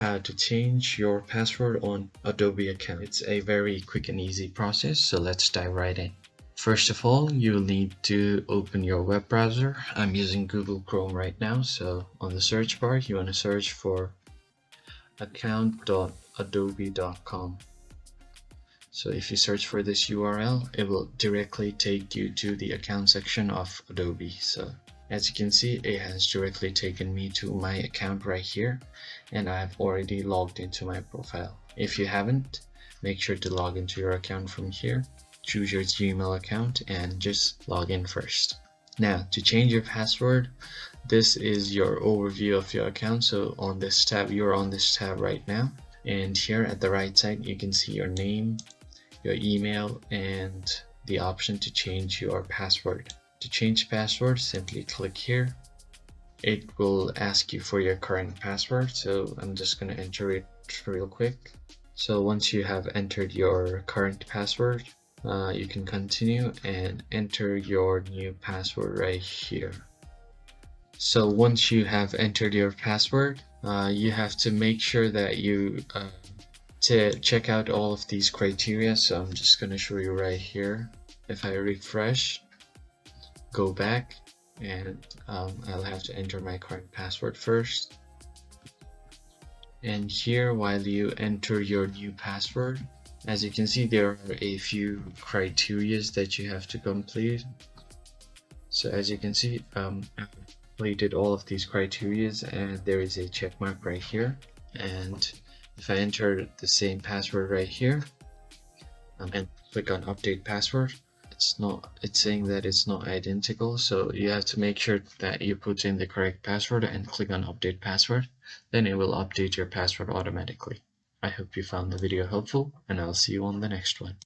How to change your password on Adobe account. It's a very quick and easy process, so let's dive right in. First of all, you'll need to open your web browser. I'm using Google Chrome right now, so on the search bar you want to search for account.adobe.com. So if you search for this URL, it will directly take you to the account section of Adobe. So as you can see, it has directly taken me to my account right here, and I've already logged into my profile. If you haven't, make sure to log into your account from here. Choose your Gmail account and just log in first. Now, to change your password, this is your overview of your account. So on this tab, you're on this tab right now, and here at the right side you can see your name, your email, and the option to change your password. To change password, simply click here. It will ask you for your current password, so I'm just going to enter it real quick. So once you have entered your current password, you can continue and enter your new password right here. So once you have entered your password, you have to make sure that you to check out all of these criteria. So I'm just going to show you right here. If I refresh, go back, and I'll have to enter my current password first. And here, while you enter your new password, as you can see, there are a few criteria that you have to complete. So as you can see, I've completed all of these criteria, and there is a check mark right here. And if I enter the same password right here and click on update password, it's saying that it's not identical. So you have to make sure that you put in the correct password and click on update password. Then it will update your password automatically. I hope you found the video helpful, and I'll see you on the next one.